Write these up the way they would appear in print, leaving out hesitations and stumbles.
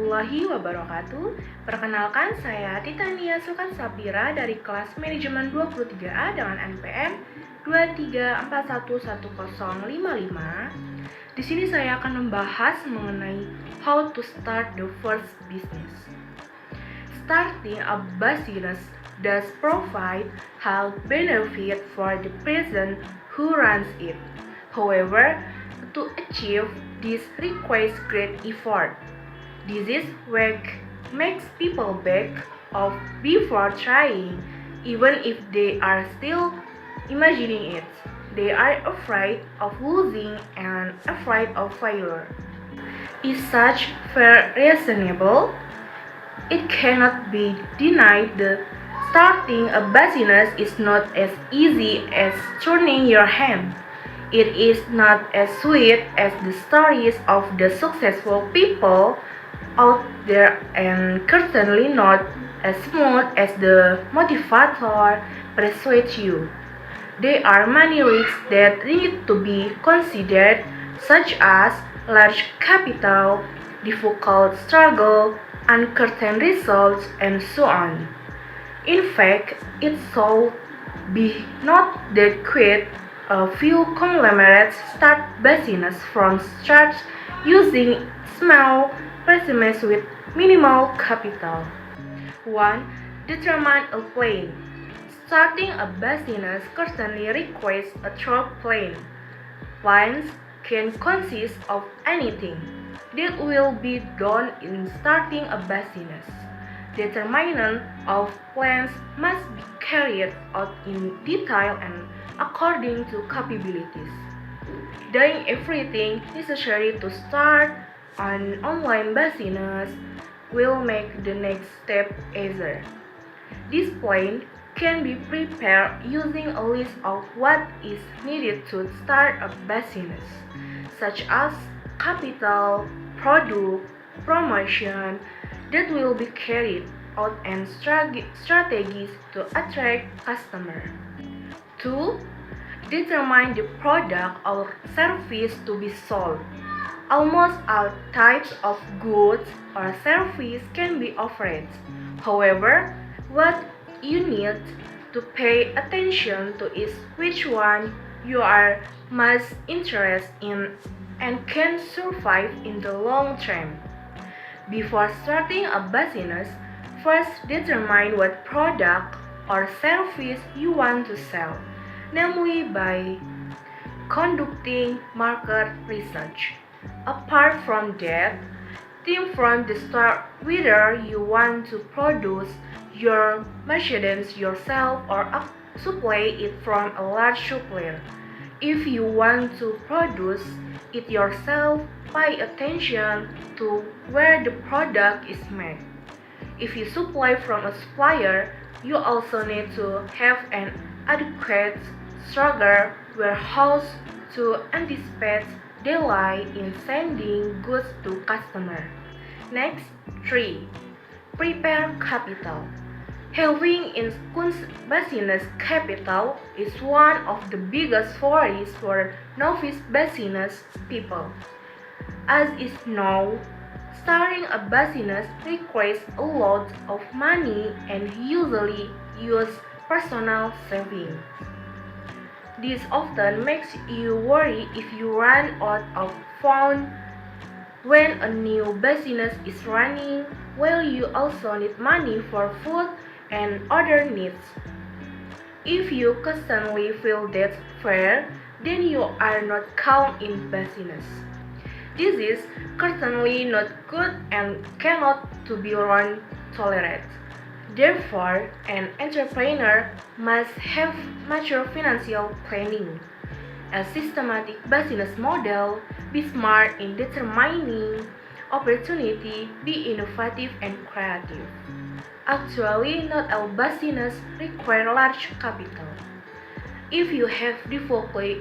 warahmatullahi wabarakatuh. Perkenalkan, saya Titania Sulkan Sapira dari kelas manajemen 23A dengan NPM 234110055. Di sini saya akan membahas mengenai how to start the first business. Starting a business does provide health benefit for the person who runs it. However, to achieve this requires great effort. This is what makes people back off before trying, even if they are still imagining it. They are afraid of losing and afraid of failure. Is such fear reasonable? It cannot be denied that starting a business is not as easy as turning your hand. It is not as sweet as the stories of the successful people out there, and certainly not as smooth as the motivator persuades you. There are many risks that need to be considered, such as large capital, difficult struggle, uncertain results, and so on. In fact, it should be noted that quite a few conglomerates start business from scratch using small premises with minimal capital. 1. Determine a plan. Starting a business certainly requires a thorough plan. Plans can consist of anything that will be done in starting a business. Determination of plans must be carried out in detail and according to capabilities. Doing everything necessary to start an online business will make the next step easier. This plan can be prepared using a list of what is needed to start a business, such as capital, product, promotion that will be carried out, and strategies to attract customers. 2. Determine the product or service to be sold. Almost all types of goods or service can be offered. However, what you need to pay attention to is which one you are most interested in and can survive in the long term. Before starting a business, first determine what product or service you want to sell, namely by conducting market research. Apart from that, think from the start whether you want to produce your merchandise yourself or supply it from a large supplier. If you want to produce it yourself, pay attention to where the product is made. If you supply from a supplier, you also need to have an adequate storage warehouse to anticipate delay in sending goods to customers. Next, 3. Prepare capital. Having insufficient business capital is one of the biggest worries for novice business people. As is known, starting a business requires a lot of money and usually use personal savings. This often makes you worry if you run out of funds when a new business is running, while you also need money for food and other needs. If you constantly feel that fear, then you are not calm in business. This is certainly not good and cannot to be long tolerated. Therefore, an entrepreneur must have mature financial planning, a systematic business model, be smart in determining opportunity, be innovative and creative. Actually, not all businesses require large capital. If you have difficulty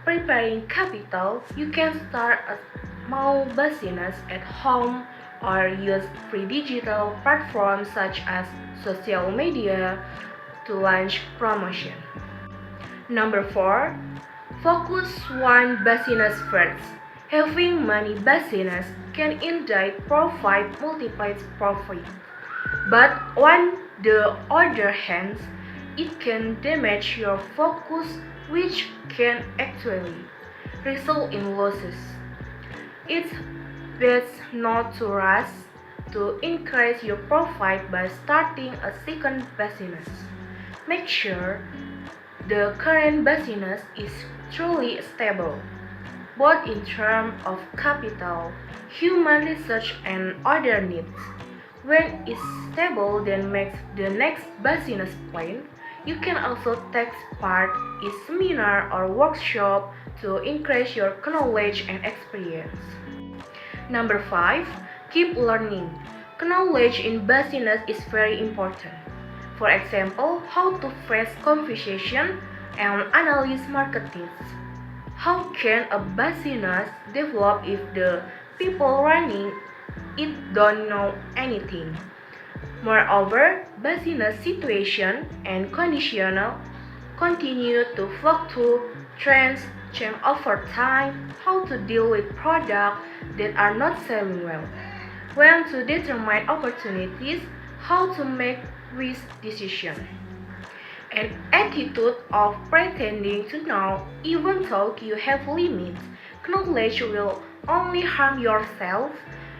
preparing capital, you can start a small business at home or use free digital platforms such as social media to launch promotion. Number 4. Focus one business first. Having money business can indeed provide multiplied profit, but on the other hand, it can damage your focus, which can actually result in losses. It's best not to rush to increase your profit by starting a second business. Make sure the current business is truly stable, both in terms of capital, human research, and other needs. When it's stable, then makes the next business plan. You can also take part in seminar or workshop to increase your knowledge and experience. Number 5, keep learning. Knowledge in business is very important. For example, how to face conversation and analyze marketing. How can a business develop if the people running it don't know anything? Moreover, business situation and conditional continue to fluctuate, trends change over time, how to deal with products that are not selling well, when to determine opportunities, how to make risk decisions. An attitude of pretending to know even though you have limits, knowledge will only harm yourself,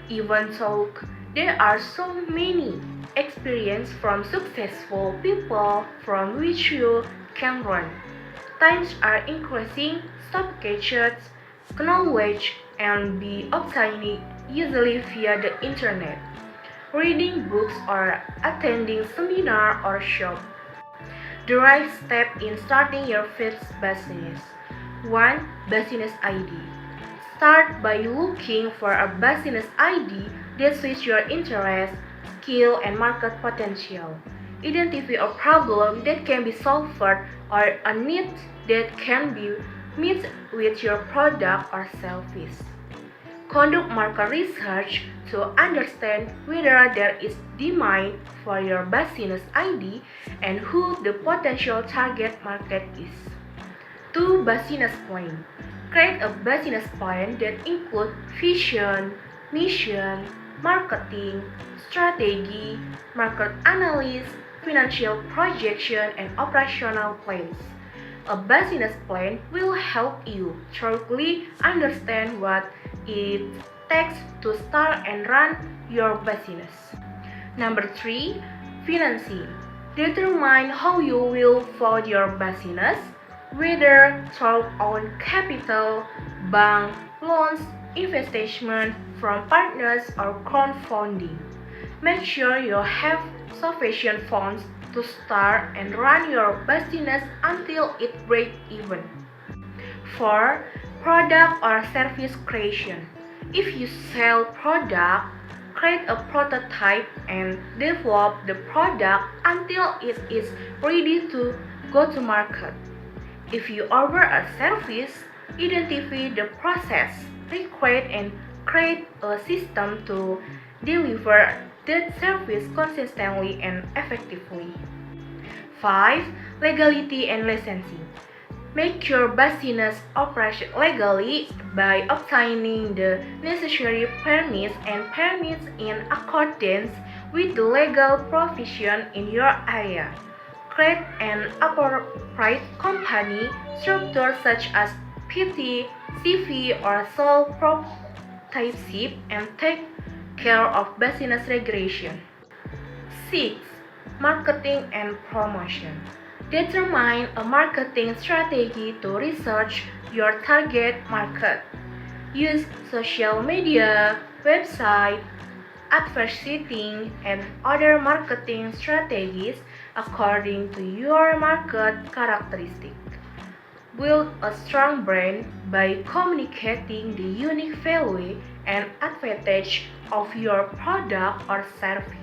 even though there are so many experiences from successful people from which you can learn. Times are increasing, stop gadgets, knowledge, and be obtained easily via the internet, reading books or attending seminar or shop. The right step in starting your first business. 1. Business ID. Start by looking for a business ID that suits your interest, skill, and market potential. Identify a problem that can be solved or a need that can be met with your product or service. Conduct market research to understand whether there is demand for your business ID and who the potential target market is. 2. Business plan. Create a business plan that includes vision, mission, marketing, strategy, market analysis, financial projection, and operational plans. A business plan will help you thoroughly understand what it takes to start and run your business. Number 3, financing. Determine how you will fund your business, whether through own capital, bank, loans, investment from partners, or crowdfunding. Make sure you have sufficient funds to start and run your business until it breaks even. 4. Product or service creation. If you sell product, create a prototype and develop the product until it is ready to go to market. If you offer a service, identify the process required and create a system to deliver that service consistently and effectively. 5. Legality and licensing. Make your business operate legally by obtaining the necessary permits in accordance with the legal provision in your area. Create an appropriate company structure such as PT, CV, or sole proprietorship and take care of business regulation. 6. Marketing and promotion. Determine a marketing strategy to research your target market. Use social media, website, advertising, and other marketing strategies according to your market characteristics. Build a strong brand by communicating the unique value and advantage of your product or service.